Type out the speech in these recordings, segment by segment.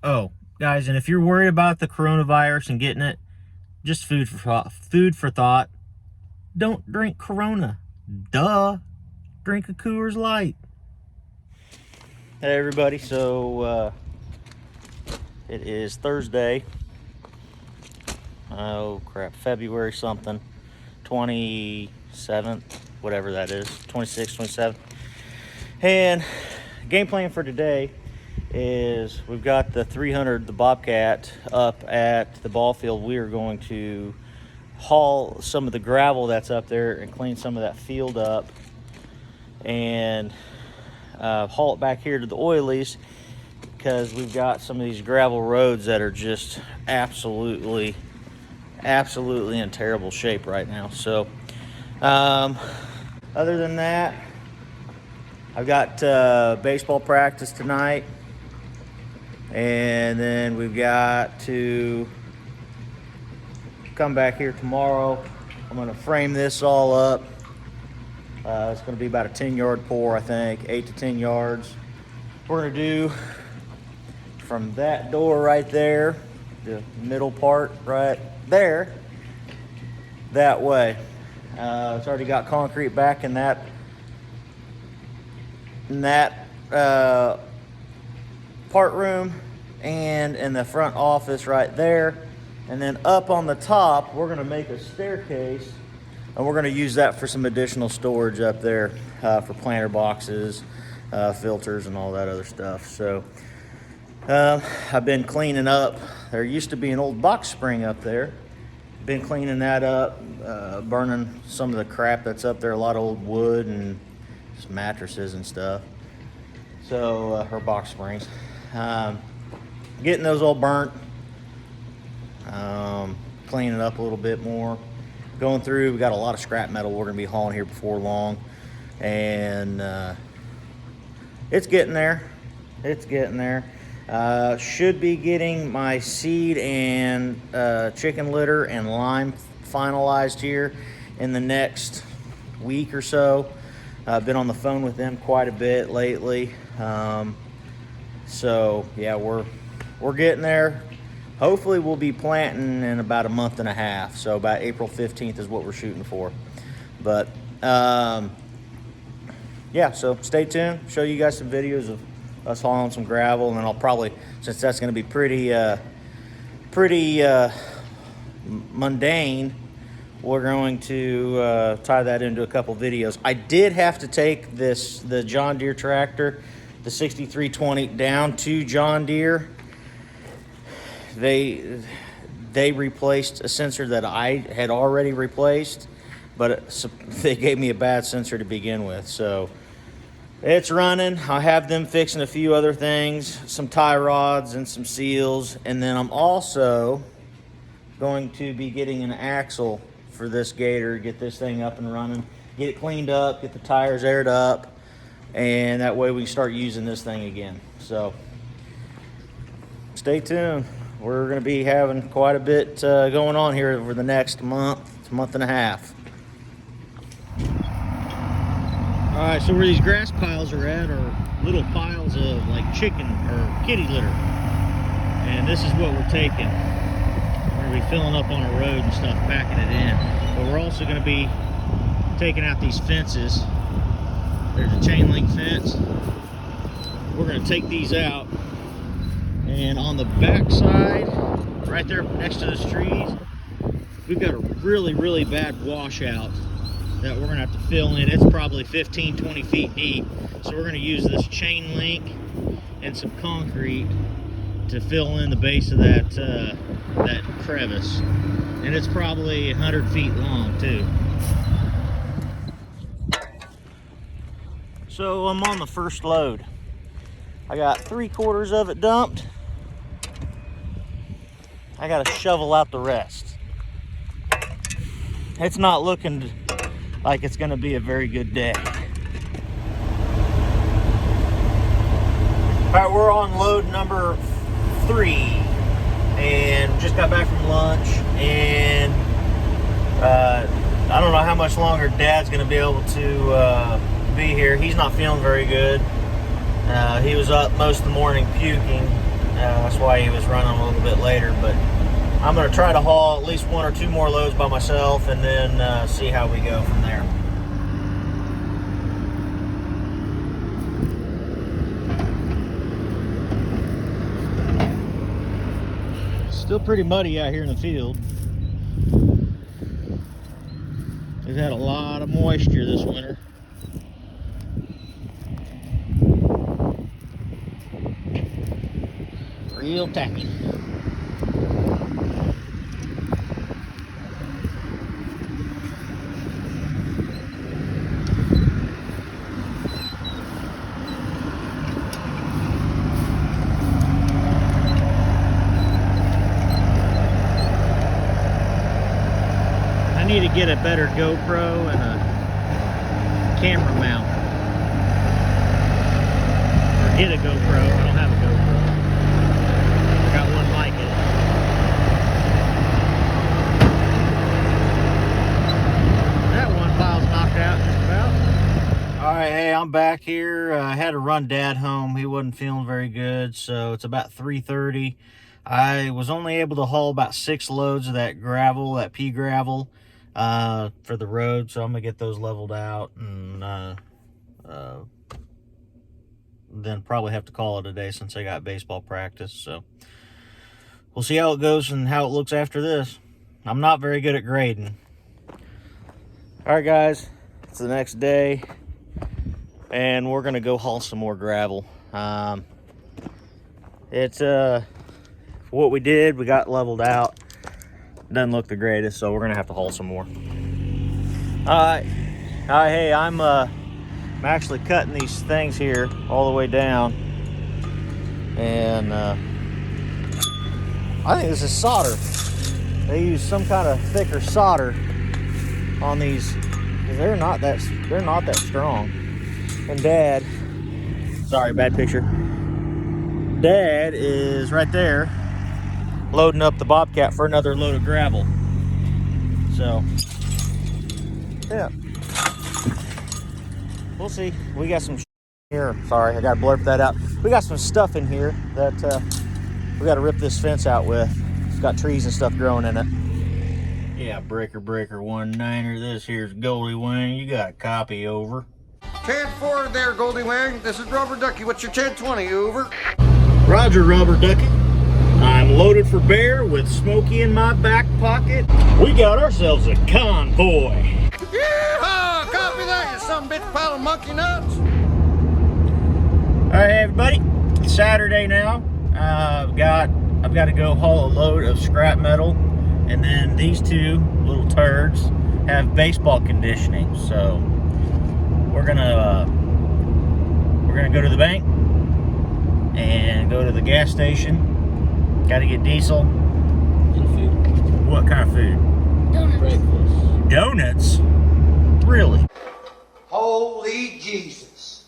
Oh, guys, and if you're worried about the coronavirus and getting it, just food for thought. Don't drink Corona. Duh. Drink a Coors Light. Hey everybody, so it is Thursday. Oh crap, February something. 27th, whatever that is. 26th, 27th. And game plan for today is we've got the 300, the Bobcat, up at the ball field. We are going to haul some of the gravel that's up there and clean some of that field up and haul it back here to the oilies, because we've got some of these gravel roads that are just absolutely in terrible shape right now. So other than that, I've got baseball practice tonight, and then we've got to come back here tomorrow. I'm going to frame this all up. It's going to be about a 10-yard pour, I think, 8 to 10 yards. We're going to do from that door right there, the middle part right there, that way. It's already got concrete back in that part room and in the front office right there. And then up on the top, we're going to make a staircase, and we're going to use that for some additional storage up there for planter boxes, filters, and all that other stuff. So I've been cleaning up. There used to be an old box spring up there. Been cleaning that up, burning some of the crap that's up there, a lot of old wood and just mattresses and stuff. So, her box springs. Getting those all burnt. Cleaning up a little bit more. Going through, we got a lot of scrap metal we're going to be hauling here before long. And it's getting there. It's getting there. Should be getting my seed and chicken litter and lime finalized here in the next week or so. I've been on the phone with them quite a bit lately. So yeah, we're getting there. Hopefully we'll be planting in about a month and a half. So about April 15th is what we're shooting for. But yeah, so stay tuned. Show you guys some videos of us hauling some gravel, and then I'll probably, since that's going to be pretty mundane, we're going to tie that into a couple videos. I did have to take the John Deere tractor, the 6320, down to John Deere. They replaced a sensor that I had already replaced, but they gave me a bad sensor to begin with. So it's running. I have them fixing a few other things, some tie rods and some seals. And then I'm also going to be getting an axle for this Gator, get this thing up and running, get it cleaned up, get the tires aired up, and that way we can start using this thing again. So stay tuned. We're going to be having quite a bit going on here over the next month and a half. All right, so where these grass piles are at are little piles of like chicken or kitty litter. And this is what we're taking. We're going to be filling up on a road and stuff, packing it in. But we're also going to be taking out these fences. There's a chain link fence. We're going to take these out. And on the back side, right there next to those trees, we've got a really bad washout that we're gonna have to fill in. It's probably 15-20 feet deep. So we're gonna use this chain link and some concrete to fill in the base of that crevice. And it's probably 100 feet long too. So I'm on the first load. I got 3/4 of it dumped. I gotta shovel out the rest. It's not looking like it's gonna be a very good day. All right, we're on load number 3, and just got back from lunch, and I don't know how much longer Dad's gonna be able to be here. He's not feeling very good. He was up most of the morning puking, That's why he was running a little bit later, but I'm going to try to haul at least 1 or 2 more loads by myself and then see how we go from there. Still pretty muddy out here in the field. We've had a lot of moisture this winter. Real tacky. I need to get a better GoPro and a camera mount. Or get a GoPro. I don't have a GoPro. I got one like it. That one pile's knocked out just about. Alright, hey, I'm back here. I had to run Dad home. He wasn't feeling very good, so it's about 3:30. I was only able to haul about 6 loads of that gravel, that pea gravel, for the road, so I'm gonna get those leveled out and then probably have to call it a day since I got baseball practice. So we'll see how it goes and how it looks after this. I'm not very good at grading. All right, guys, it's the next day and we're gonna go haul some more gravel. It's what we did, we got leveled out. Doesn't look the greatest, so we're gonna have to haul some more. All right, hey, I'm actually cutting these things here all the way down, and I think this is solder. They use some kind of thicker solder on these because they're not that strong. And Dad, sorry, bad picture. Dad is right there loading up the Bobcat for another load of gravel. So yeah, we'll see. We got some here. Sorry, I gotta blurb that out. We got some stuff in here that we gotta rip this fence out with. It's got trees and stuff growing in it. Yeah, breaker 19er. This here's Goldie Wang. You got a copy, over. Chad 4 there, Goldie Wang. This is Rubber Ducky. What's your Chad 20, over? Roger, Rubber Ducky. I'm loaded for bear with Smokey in my back pocket. We got ourselves a convoy. Yeah, copy that, you some bitch pile of monkey nuts. All right, everybody. It's Saturday now. I've got to go haul a load of scrap metal, and then these two little turds have baseball conditioning. So we're gonna go to the bank and go to the gas station. Got to get diesel And food. What kind of food? Donuts. Breakfast. Donuts? Really? Holy Jesus.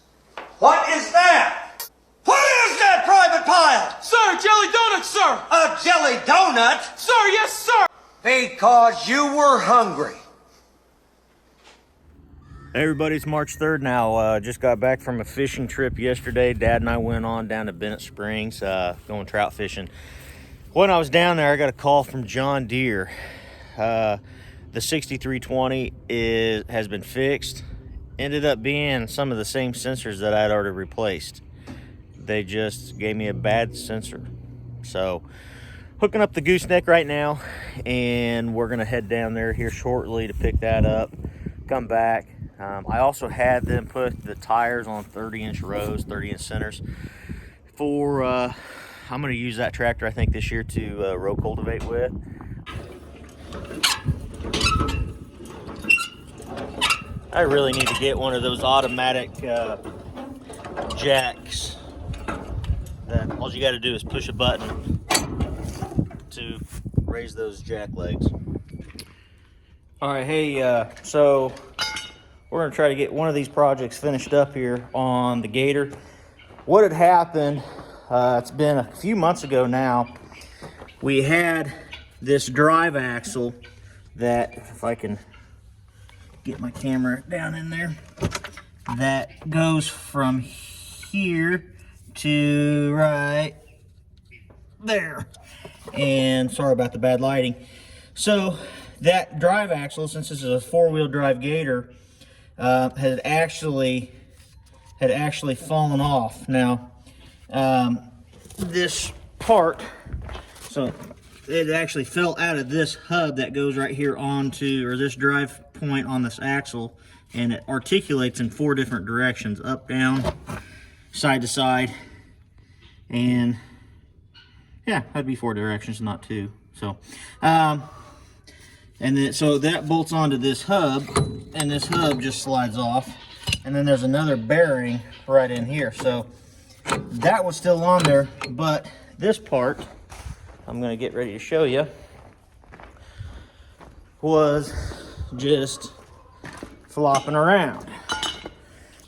What is that? What is that, Private Pile? Sir, jelly donuts, sir! A jelly donut? Sir, yes, sir! Because you were hungry. Hey everybody, it's March 3rd now. Just got back from a fishing trip yesterday. Dad and I went on down to Bennett Springs, going trout fishing. When I was down there, I got a call from John Deere. The 6320 has been fixed. Ended up being some of the same sensors that I'd already replaced. They just gave me a bad sensor. So, hooking up the gooseneck right now, and we're gonna head down there here shortly to pick that up, come back. I also had them put the tires on 30-inch rows, 30-inch centers for, I'm gonna use that tractor, I think, this year to row cultivate with. I really need to get one of those automatic jacks that all you got to do is push a button to raise those jack legs. All right, hey, so we're gonna try to get one of these projects finished up here on the Gator. What had happened, it's been a few months ago now, we had this drive axle that, if I can get my camera down in there, that goes from here to right there. And sorry about the bad lighting. So that drive axle, since this is a 4-wheel drive Gator, had actually fallen off. Now, this part, so it actually fell out of this hub that goes right here onto, or this drive point on this axle, and it articulates in 4 different directions: up, down, side to side, and yeah, that'd be 4 directions, not 2. So, and then so that bolts onto this hub, and this hub just slides off, and then there's another bearing right in here. So that was still on there, but this part, I'm gonna get ready to show you, was just flopping around.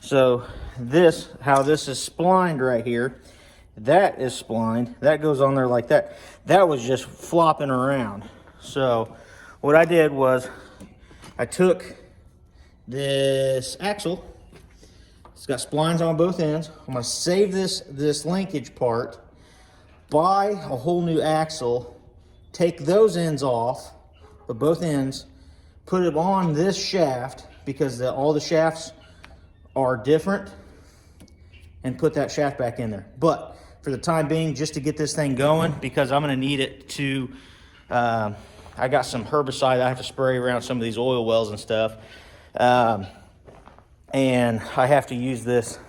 So this, how this is splined right here, that is splined, that goes on there like that. That was just flopping around. So what I did was I took this axle, it's got splines on both ends. I'm gonna save this linkage part, buy a whole new axle, take those ends off, but both ends, put it on this shaft, because all the shafts are different, and put that shaft back in there. But for the time being, just to get this thing going, because I'm gonna need it to, I got some herbicide I have to spray around some of these oil wells and stuff. And I have to use this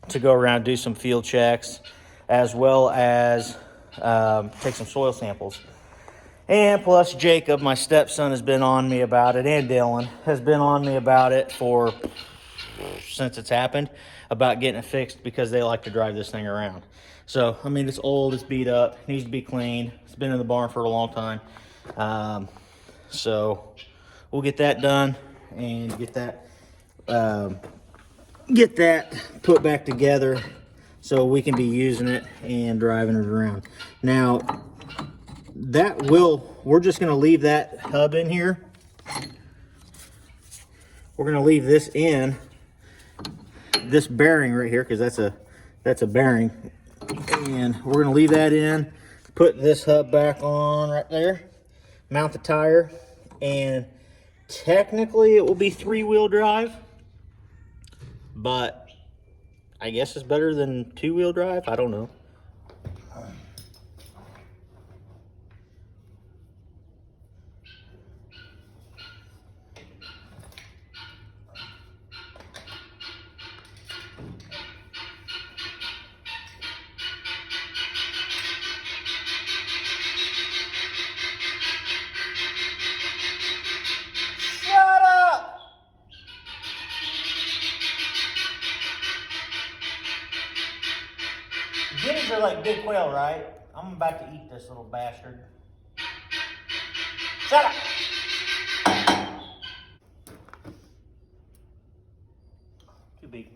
to go around and do some field checks, as well as take some soil samples. And plus Jacob, my stepson, has been on me about it, and Dylan has been on me about it since it's happened, about getting it fixed, because they like to drive this thing around. So, I mean, it's old, it's beat up, needs to be cleaned. It's been in the barn for a long time. So we'll get that done and get that put back together so we can be using it and driving it around. Now, we're just gonna leave that hub in here. We're gonna leave this in, this bearing right here, because that's a bearing. And we're gonna leave that in, put this hub back on right there, mount the tire, and technically it will be 3-wheel drive, but I guess it's better than 2-wheel drive. I don't know. Guineas are like big quail, right? I'm about to eat this little bastard. Shut up! Too big.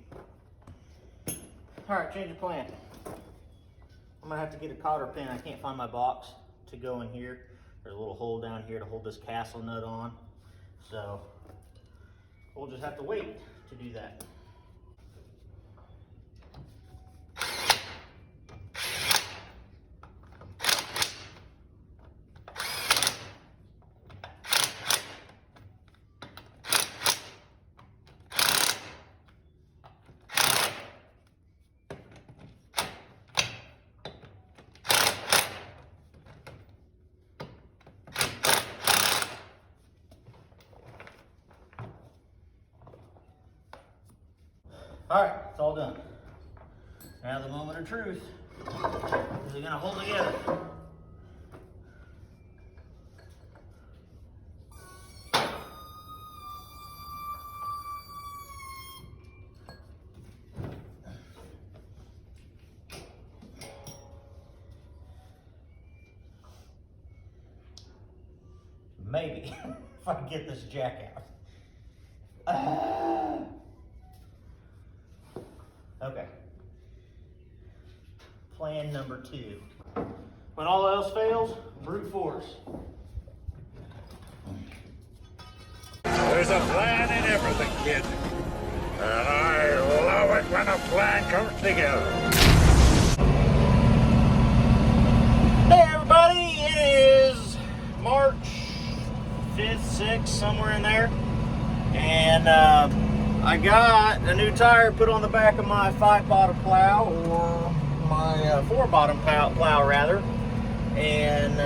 Alright, change of plan. I'm gonna have to get a cotter pin. I can't find my box to go in here. There's a little hole down here to hold this castle nut on. So we'll just have to wait to do that. All right, it's all done. Now the moment of truth. Is it gonna hold together? Maybe, if I can get this jack out. Okay. Plan number 2. When all else fails, brute force. There's a plan in everything, kid. And I love it when a plan comes together. 6, somewhere in there. And I got a new tire put on the back of my 5-bottom plow, or my 4-bottom plow rather. And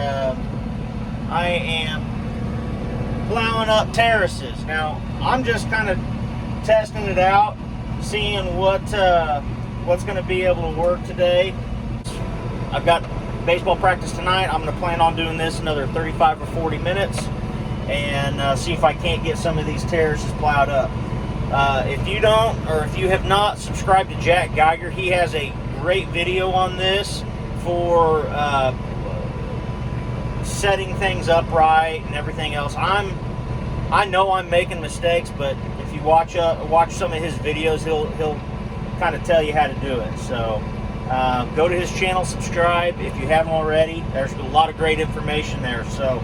I am plowing up terraces. Now, I'm just kind of testing it out, seeing what's going to be able to work today. I've got baseball practice tonight. I'm going to plan on doing this another 35 or 40 minutes and see if I can't get some of these terraces plowed up. If you don't, or if you have not subscribed to Jack Geiger, he has a great video on this for setting things up right and everything else. I know I'm making mistakes, but if you watch some of his videos, he'll kind of tell you how to do it. So go to his channel, subscribe if you haven't already. There's a lot of great information there. So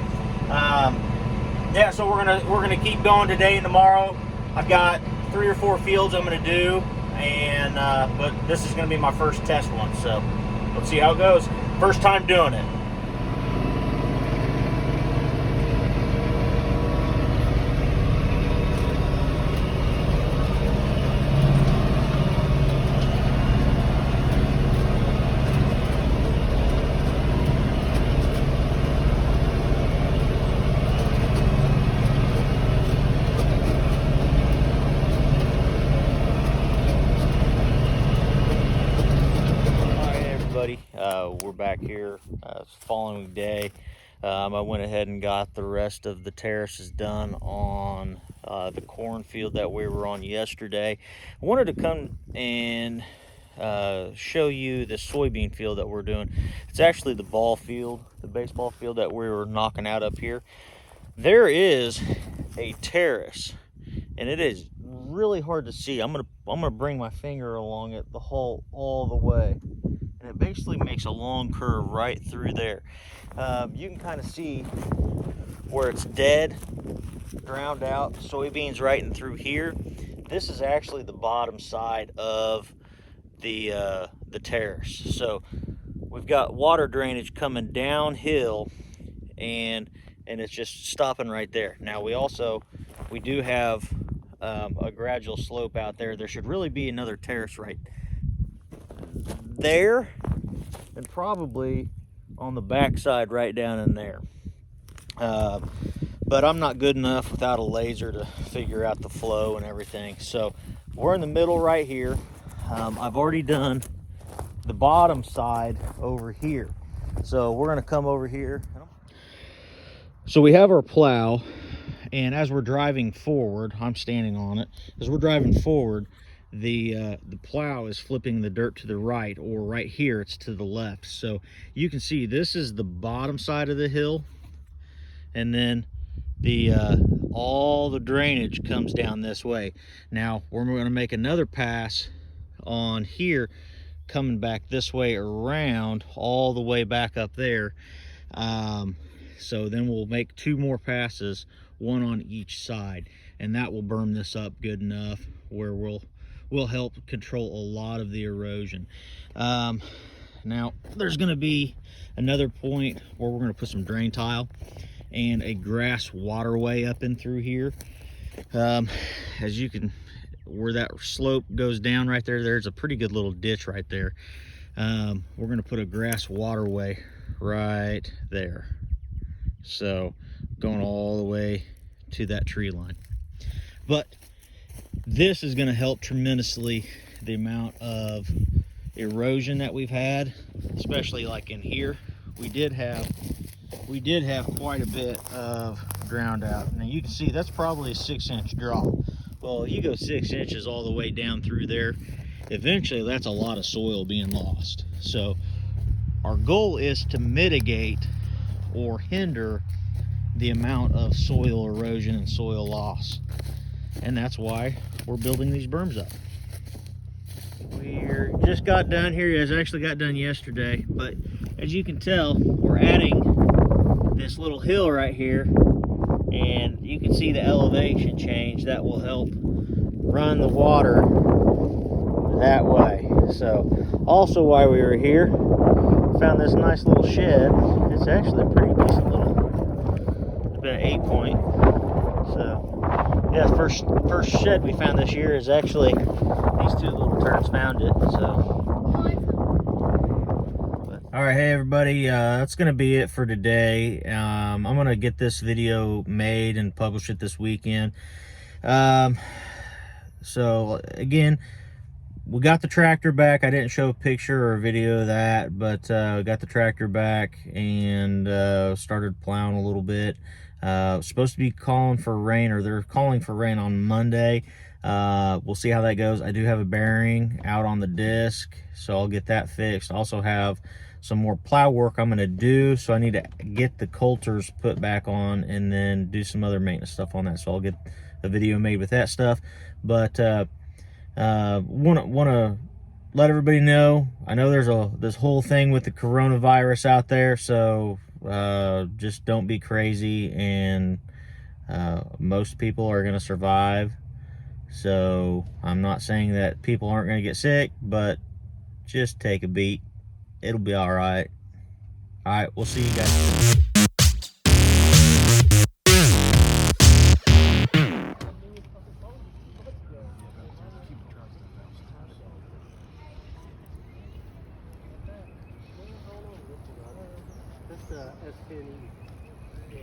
yeah, so we're gonna keep going today and tomorrow. I've got 3 or 4 fields I'm gonna do, and but this is gonna be my first test one. So let's see how it goes. First time doing it. We're back here. It's the following day. I went ahead and got the rest of the terraces done on the cornfield that we were on yesterday. I wanted to come and show you the soybean field that we're doing. It's actually the ball field, the baseball field that we were knocking out up here. There is a terrace, and it is really hard to see. I'm gonna bring my finger along it all the way. And it basically makes a long curve right through there. You can kind of see where it's dead, drowned out, soybeans right in through here. This is actually the bottom side of the terrace. So we've got water drainage coming downhill, and it's just stopping right there. Now we do have a gradual slope out there. There should really be another terrace right there, and probably on the back side right down in there, but I'm not good enough without a laser to figure out the flow and everything. So we're in the middle right here. I've already done the bottom side over here, so we're going to come over here. So we have our plow, and as we're driving forward, I'm standing on it. As we're driving forward, the plow is flipping the dirt to the right, or right here it's to the left. So you can see this is the bottom side of the hill, and then all the drainage comes down this way. Now we're going to make another pass on here, coming back this way around all the way back up there. So then we'll make 2 more passes, 1 on each side, and that will berm this up good enough where we'll help control a lot of the erosion. Now there's going to be another point where we're going to put some drain tile and a grass waterway up in through here. As you can, where that slope goes down right there, there's a pretty good little ditch right there. We're going to put a grass waterway right there, so going all the way to that tree line. But this is going to help tremendously the amount of erosion that we've had, especially like in here. We did have quite a bit of drowned out. Now you can see that's probably a 6-inch drop. Well, you go 6 inches all the way down through there, eventually that's a lot of soil being lost. So our goal is to mitigate or hinder the amount of soil erosion and soil loss, and that's why we're building these berms up. We just got done here. It actually got done yesterday, but as you can tell, we're adding this little hill right here, and you can see the elevation change. That will help run the water that way. So also, while we were here, found this nice little shed. It's actually a pretty decent little, it's been an 8-point So yeah, first shed we found this year is actually these two little turds found it. So. All right, hey everybody, that's gonna be it for today. I'm gonna get this video made and publish it this weekend. So again, we got the tractor back. I didn't show a picture or a video of that, but we got the tractor back and started plowing a little bit. Supposed to be calling for rain, or they're calling for rain on Monday. We'll see how that goes. I do have a bearing out on the disc, so I'll get that fixed. Also have some more plow work I'm going to do, so I need to get the coulters put back on and then do some other maintenance stuff on that. So I'll get a video made with that stuff. But want to let everybody know, I know there's this whole thing with the coronavirus out there, so just don't be crazy, and most people are going to survive. So I'm not saying that people aren't going to get sick, but just take a beat. It'll be all right. All right, we'll see you guys. That's the S10E. Yeah.